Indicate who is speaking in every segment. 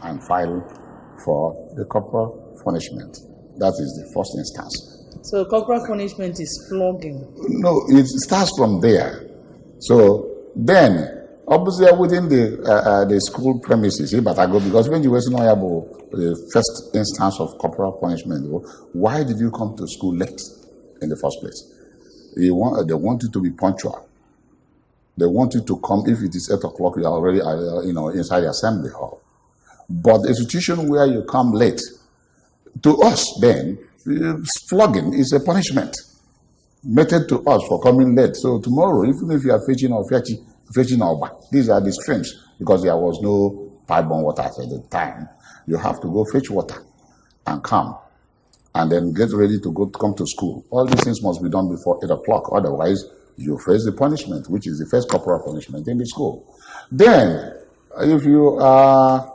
Speaker 1: and file for the corporal punishment. That is the first instance.
Speaker 2: So corporal punishment is flogging?
Speaker 1: No, it starts from there. So then, obviously within the school premises, but I go because when you were the first instance of corporal punishment, why did you come to school late in the first place? They want you to be punctual. They want you to come, if it is 8 o'clock, you are already inside the assembly hall. But the institution where you come late, to us then, flogging is a punishment meted to us for coming late. So tomorrow, even if you are fetching over, these are the streams, because there was no pipe-borne water at the time. You have to go fetch water and come, and then get ready to come to school. All these things must be done before 8 o'clock. Otherwise, you face the punishment, which is the first corporal punishment in the school. Then, if you are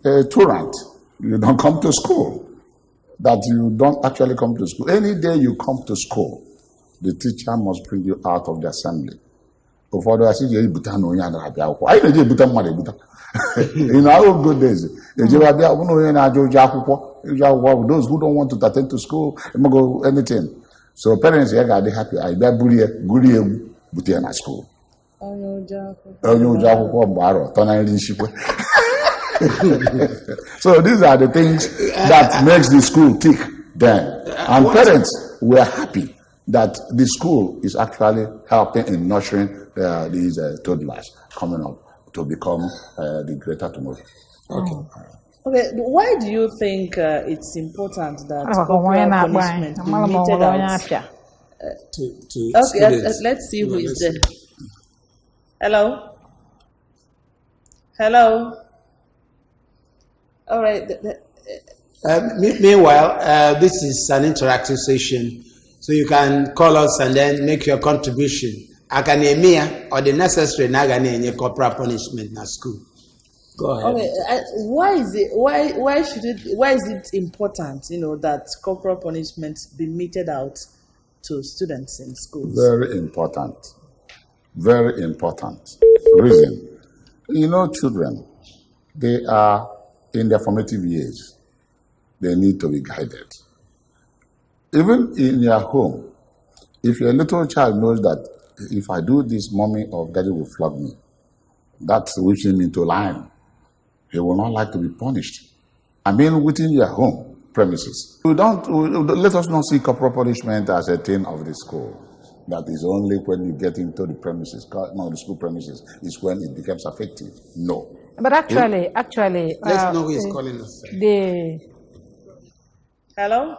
Speaker 1: a truant, you don't come to school. That you don't actually come to school. Any day you come to school, the teacher must bring you out of the assembly. In our old good days, those who don't want to attend to school, go anything. So parents here are happy. I bet bully at school. So these are the things that makes the school tick then. And parents were happy that the school is actually helping in nurturing these toddlers coming up to become the greater tomorrow.
Speaker 2: Okay, why do you think it's important that corporal punishment be meted out to students? Let's see who is there. Hello? Hello? All right.
Speaker 3: Meanwhile, this is an interactive session, so you can call us and then make your contribution. Academia or the necessary nagane corporal punishment in school. Go ahead.
Speaker 2: Okay. Why is it important, that corporal punishment be meted out to students in schools?
Speaker 1: Very important. Very important. Reason. Children, they are in their formative years. They need to be guided. Even in your home, if your little child knows that if I do this, mommy or daddy will flog me, that's whips him into line. He will not like to be punished. Within your home premises. Let us not see corporal punishment as a thing of the school. That is only when you get into the premises, the school premises, is when it becomes effective. No.
Speaker 4: But actually,
Speaker 3: let's know who is calling us.
Speaker 2: Hello?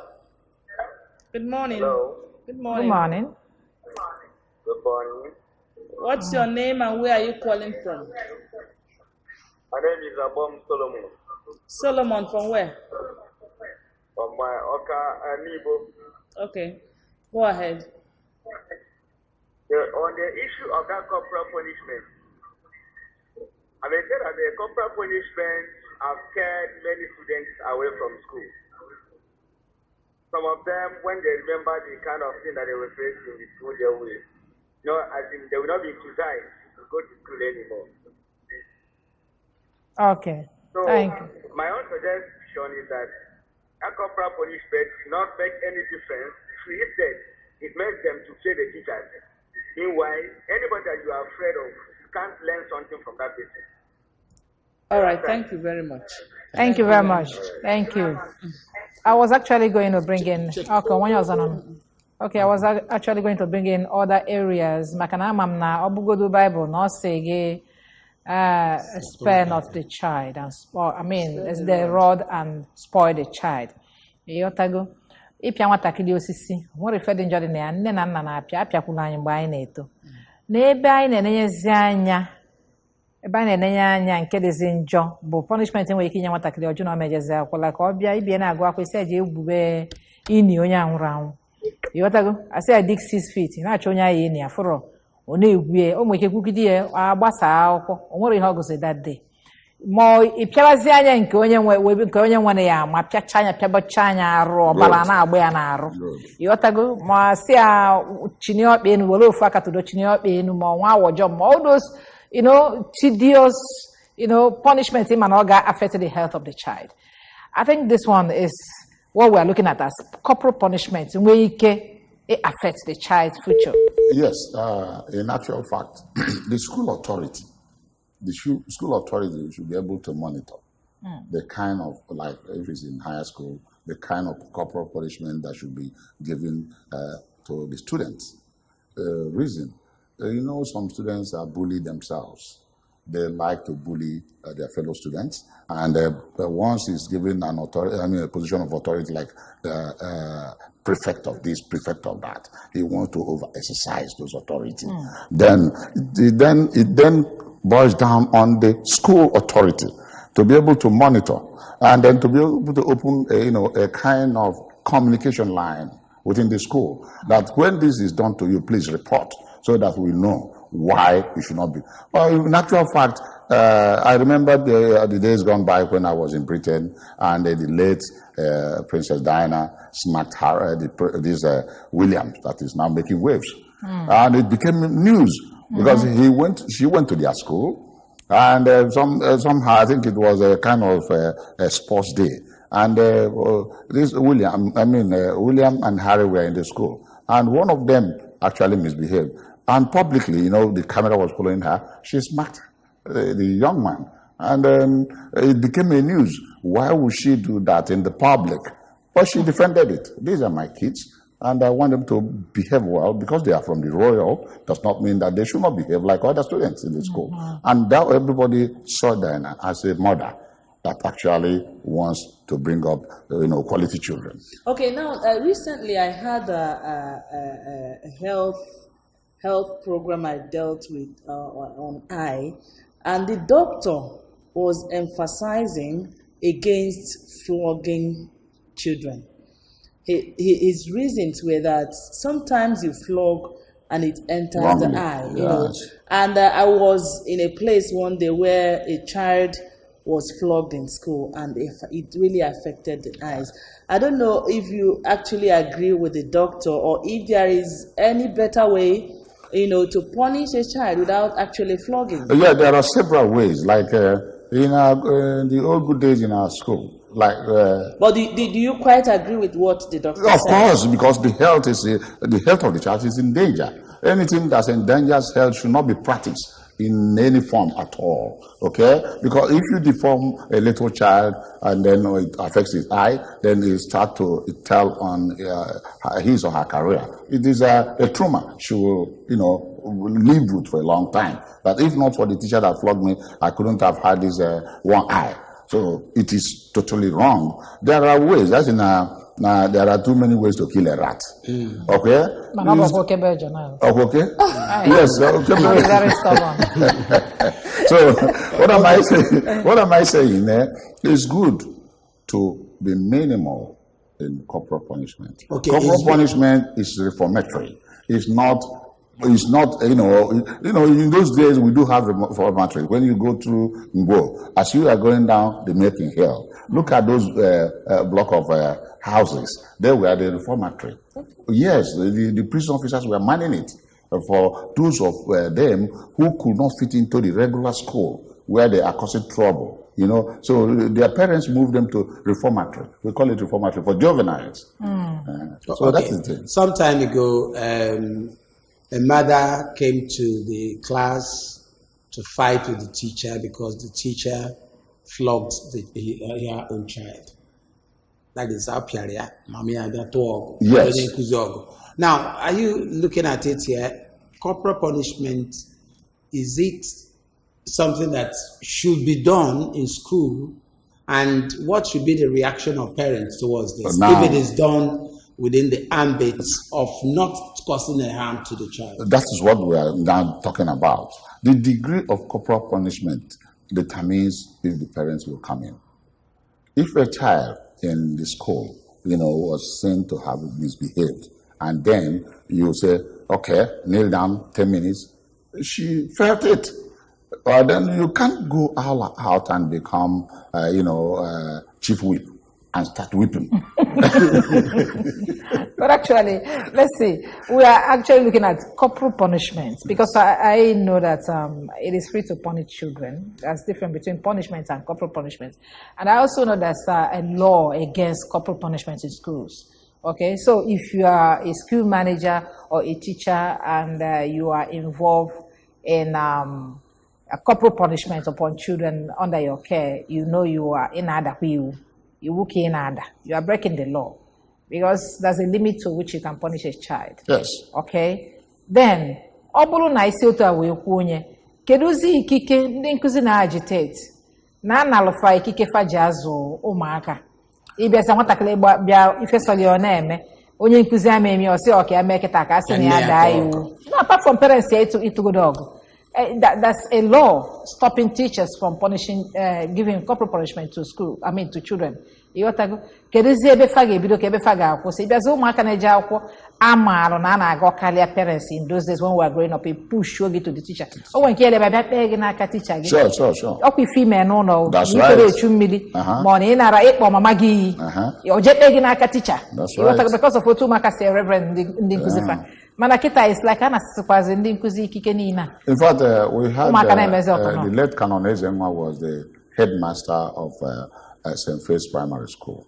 Speaker 2: Good morning.
Speaker 5: Hello.
Speaker 2: Good morning.
Speaker 4: Good morning.
Speaker 5: Good morning.
Speaker 2: What's your name and where are you calling from?
Speaker 5: My name is Abom Solomon.
Speaker 2: Solomon, from where?
Speaker 5: From my Oka Nibo.
Speaker 2: Okay. Go ahead.
Speaker 5: On the issue of that corporal punishment, I may say that the corporal punishment have kept many students away from school. Some of them, when they remember the kind of thing that they were facing in the school, they will, they will not be exercised to go to school anymore.
Speaker 4: Okay.
Speaker 5: So,
Speaker 4: thank you.
Speaker 5: My own suggestion is that corporal punishment does not make any difference. Instead, it makes them to fear the teachers. Meanwhile, anybody that you are afraid of, you can't learn something from that person.
Speaker 2: All right, thank you very much.
Speaker 4: Thank you very much. Thank you. I was actually going to bring in, okay, I was actually going to bring in other areas. Makana mamna obugodu Bible no say spare not the child and spoil. It's the rod and spoil the child. Yotago. Ịpịa nwatakịrị osisi nwere ife dị njọ dị na ya nne na nna na-apịa apịakwụla anyị mgbe anyị na-eto n'ebe anyị na-enenyezi anya ebe anyị na-enenye anya nke dịzi njọ bụ punishment nwere ike inye nwatakịrị ọjọọ na o mejezi akwụla ka ọ bịa ibie na-agụ akwụ isi eji egbube ini onye anwụrụ anwụ ịghọtago asị ya dik 6 feet na-achọ onye ahụ ini afụrọ ọ na-egwu ya o nwere ike kwugide ya agbasa akwụkwọ o nwere ihe ọ gụsị that day ma ịpịawazi anya nke onye nwere ya ma pịacha anya pịabacha anya arụ ọbara na-agba ya n'arụ ịghọtago ma si ya chinie ọkpa enu were ofu aka tụdo chinie ọkpa enu ma ọnwa awọjọ ma all those tedious punishment in Manoga affected the health of the child. I think this one is what we are looking at as corporal punishment, where it affects the child's future.
Speaker 1: Yes, in actual fact, the school authority should be able to monitor the kind of, like if it's in higher school, the kind of corporal punishment that should be given to the students. Reason, some students are bullied themselves. They like to bully their fellow students, and once he's given a position of authority like prefect of this, prefect of that, he wants to over-exercise those authority. Then it boils down on the school authority to be able to monitor, and then to be able to open a kind of communication line within the school, that when this is done to you, please report, so that we know why it should not be. Well, in actual fact, I remember the days gone by when I was in Britain, and the late Princess Diana smacked her, this William that is now making waves. And it became news because she went to their school, and somehow I think it was a kind of a sports day. And William and Harry were in the school, and one of them actually misbehaved. And publicly, the camera was following her. She smacked the young man. And it became a news. Why would she do that in the public? But she defended it. These are my kids, and I want them to behave well. Because they are from the royal, does not mean that they should not behave like other students in the school. And that everybody saw Diana as a mother that actually wants to bring up, quality children.
Speaker 2: Okay, now, recently I had a health program I dealt with on eye, and the doctor was emphasizing against flogging children. His reasons were that sometimes you flog and it enters the eye, And I was in a place one day where a child was flogged in school, and it really affected the eyes. I don't know if you actually agree with the doctor, or if there is any better way, to punish a child without actually flogging.
Speaker 1: Yeah, there are several ways. Like in the old good days in our school, But
Speaker 2: do you quite agree with what the doctor said?
Speaker 1: Of course, because the health of the child is in danger. Anything that endangers health should not be practiced in any form at all, okay? Because if you deform a little child and then it affects his eye, then it starts to tell on his or her career. It is a trauma she will, live with for a long time. But if not for the teacher that flogged me, I couldn't have had this one eye. So it is totally wrong. There are ways, there are too many ways to kill a rat. Okay? Okay? Yes, okay.
Speaker 4: Very stubborn.
Speaker 1: So what am I saying? It's good to be minimal in corporal punishment. Okay, corporal punishment is reformatory. It's not, in those days we do have reformatory. When you go through Ngbo, as you are going down the Making Hill, look at those block of houses. They were the reformatory. Yes, the prison officers were manning it for those of them who could not fit into the regular school where they are causing trouble. So their parents moved them to reformatory. We call it reformatory for juveniles. So that's the thing.
Speaker 3: Some time ago, a mother came to the class to fight with the teacher because the teacher flogged her own child. That is our Piaria, Mamia Dato.
Speaker 1: Yes.
Speaker 3: Now, are you looking at it here? Corporal punishment, is it something that should be done in school? And what should be the reaction of parents towards this? If it is done within the ambit of not causing a harm to the child.
Speaker 1: That is what we are now talking about. The degree of corporal punishment determines if the parents will come in. If a child in the school, was seen to have misbehaved, and then you say, okay, kneel down 10 minutes, she felt it. Then you can't go out and become, chief whip and start whipping.
Speaker 4: But actually, let's see. We are actually looking at corporal punishments because I know that it is free to punish children. That's different between punishments and corporal punishments. And I also know there's a law against corporal punishments in schools. Okay, so if you are a school manager or a teacher and you are involved in a corporal punishment upon children under your care, you know you are in other you are breaking the law. Because there's a limit to which you can punish a child.
Speaker 1: Yes.
Speaker 4: Okay. Then, ọ bụrụ na isi otu a wee kwuo onye, kedụzi ikike ndị nkụzi na-agitate na-analụfa ikike faji azụ ụmụaka. Ịbịaza nwatakịrị bịa ifesọ gị ọ na-eme, onye nkụzi ama eme ọsị ọka ya mee kịta ka asị na ya daa iwu. No, apart from parents ya ịtụgo dọgụ. That's a law stopping teachers from punishing, giving corporal punishment to to children. Kedụzi ebe fa ga-ebido ka ebe fa ga-akwụsị ịbịazi ụmụaka na-eje akwụkwọ amarụ na a na-aga karịa parents in those days when we were growing up, a push you to the teacher. O nwere nke elebe bịa kpee gị n'aka teacher gị.
Speaker 1: Sure.
Speaker 4: Ọkwa ife ime n'ụlọ
Speaker 1: right.
Speaker 4: echu mmiri ma ọ na ị nara ịkpọ mama gị iyi o je kpee gị n'aka teacher. Because of otu ụmụaka si reverend ndị nkụzi fa. Mana kita is like a na-asịkwazi ndị nkụzi ikike niile.
Speaker 1: In fact, we had the late Canon Ezenwa was the headmaster of St. Faith's Primary School.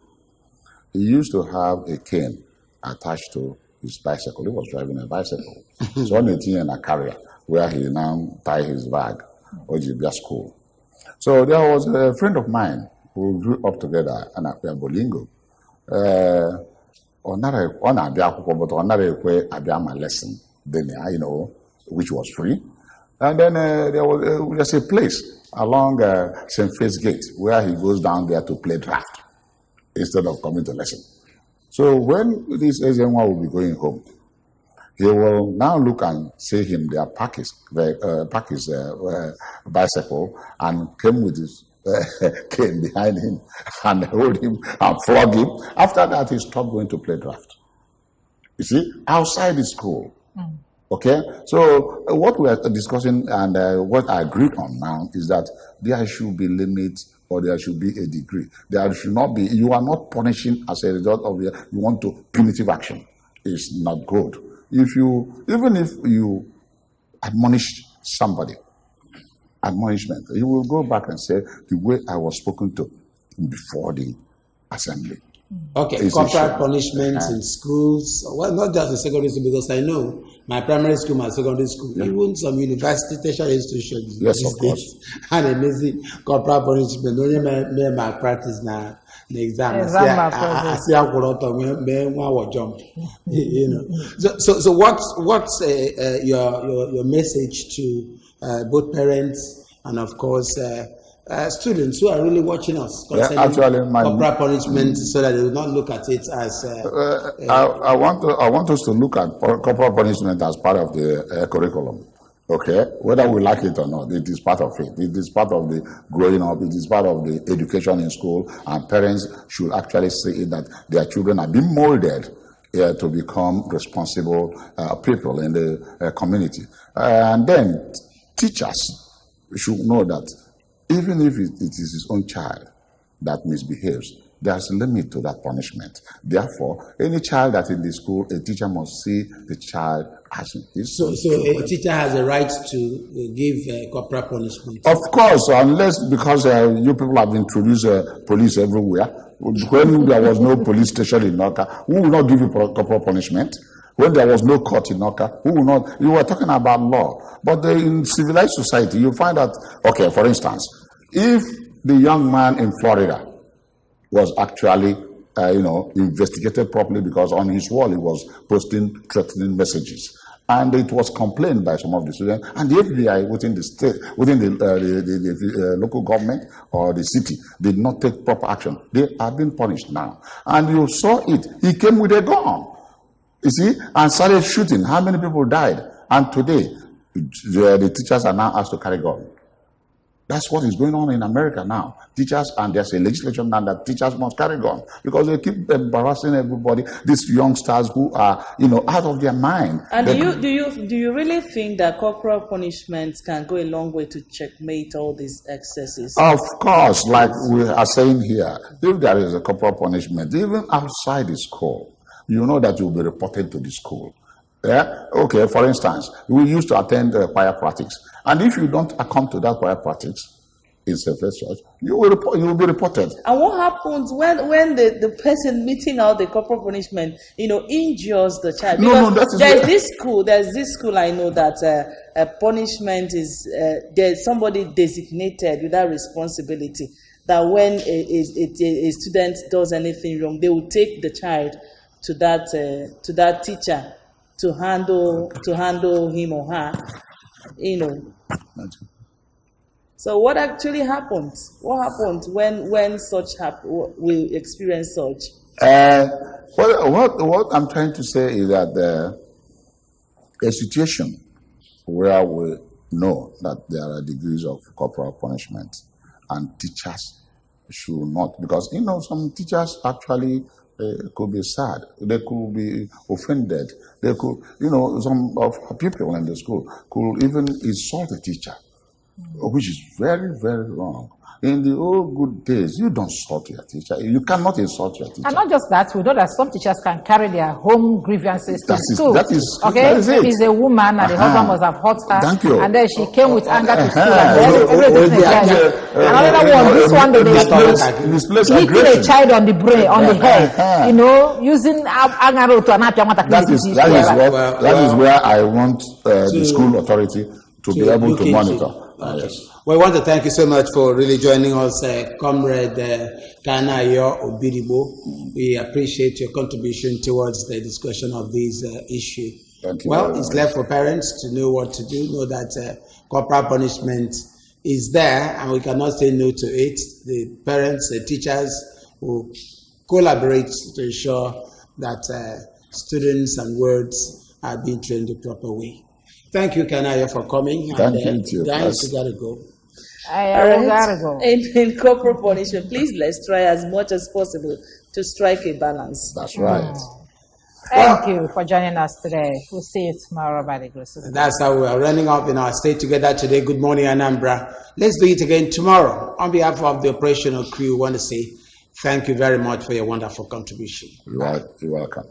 Speaker 1: He used to have a cane attached to his bicycle. He was driving a bicycle. So on in a carrier where he now tied his bag, Ojibia school. So there was a friend of mine who grew up together and at Bolingo. On a lesson, then which was free. And then there was a place along St. Faith's Gate where he goes down there to play draft instead of coming to lesson. So when this Ezenwa will be going home, he will now look and see him there park his bicycle and came with his cane behind him and hold him and flog him. After that, he stopped going to play draft. You see, outside the school. Okay, so what we are discussing and what I agreed on now is that there should be limits or there should be a degree. There should not be, you are not punishing as a result of you want to punitive action. It's not good. Even if you admonish somebody, admonishment, you will go back and say the way I was spoken to before the assembly.
Speaker 3: Okay, corporal punishment in schools, well, not just in secondary school, because I know my primary school, my secondary school, even some university, tertiary institutions,
Speaker 1: yes, of course,
Speaker 3: and amazing corporal punishment. Only my malpractice now, the exam. I see how one jump. So what's your message to both parents and of course students who are really watching us concerning corporal punishment, so that they will not look at it as
Speaker 1: I want us to look at corporal punishment as part of the curriculum. Okay, whether we like it or not, it is part of it. It is part of the growing up. It is part of the education in school, and parents should actually see that their children are being molded to become responsible people in the community. And then teachers should know that even if it is his own child that misbehaves, there's a limit to that punishment. Therefore, any child that in the school, a teacher must see the child as his. So
Speaker 3: a teacher has a right to give corporal punishment?
Speaker 1: Of course, unless because you people have introduced police everywhere. When there was no police station in Noka, who will not give you corporal punishment? When there was no court in Noka, who will not? You were talking about law. But in civilized society, you find that, okay, for instance, if the young man in Florida was actually, investigated properly because on his wall he was posting threatening messages, and it was complained by some of the students, and the FBI within the state, within the local government or the city did not take proper action. They are being punished now. And you saw it. He came with a gun. You see, and started shooting. How many people died? And today, the teachers are now asked to carry gun. That's what is going on in America now. Teachers, and there's a legislation now that teachers must carry on because they keep embarrassing everybody. These youngsters who are, out of their mind.
Speaker 2: And do you really think that corporal punishments can go a long way to checkmate all these excesses?
Speaker 1: Of course, like we are saying here, if there is a corporal punishment, even outside the school, you know that you'll be reported to the school. Yeah. Okay. For instance, we used to attend choir practice, and if you don't come to that choir practice in St. Church, you will be reported.
Speaker 2: And what happens when the person meeting out the corporal punishment, injures the child? Because there's this school I know that a punishment is there's somebody designated with that responsibility. That when a student does anything wrong, they will take the child to that teacher to handle him or her, So what actually happens? What happens when such we experience such?
Speaker 1: What I'm trying to say is that a situation where we know that there are degrees of corporal punishment and teachers should not, because some teachers actually could be sad, they could be offended, they could, some of people in the school could even insult a teacher, which is very, very wrong. In the old good days, you don't insult your teacher. You cannot insult your teacher.
Speaker 4: And not just that, we know that some teachers can carry their home grievances to school.
Speaker 1: That is
Speaker 4: if it's a woman and the husband must have hurt her,
Speaker 1: Thank you.
Speaker 4: and then she came with anger to school. Another one, this one, they hitting a child on the brain, on the head, using anger to an
Speaker 1: That is where I want the school authority to be able to monitor. Yes.
Speaker 3: We want to thank you so much for really joining us, Comrade Kanayo Obidigbo. We appreciate your contribution towards the discussion of this issue.
Speaker 1: Thank you.
Speaker 3: Well, it's left for parents to know what to do, know that corporal punishment is there and we cannot say no to it. The parents, the teachers will collaborate to ensure that students and words are being trained the proper way. Thank you, Kanayo, for coming.
Speaker 1: Thank you.
Speaker 3: Guys, you gotta go.
Speaker 4: I gotta go.
Speaker 2: In corporal punishment, please let's try as much as possible to strike a balance.
Speaker 1: That's right.
Speaker 4: Thank you for joining us today. We'll see you tomorrow by the grace of God.
Speaker 3: That's how we are running up in our state together today. Good morning, Anambra. Let's do it again tomorrow. On behalf of the operational crew, we want to say thank you very much for your wonderful contribution.
Speaker 1: You're welcome.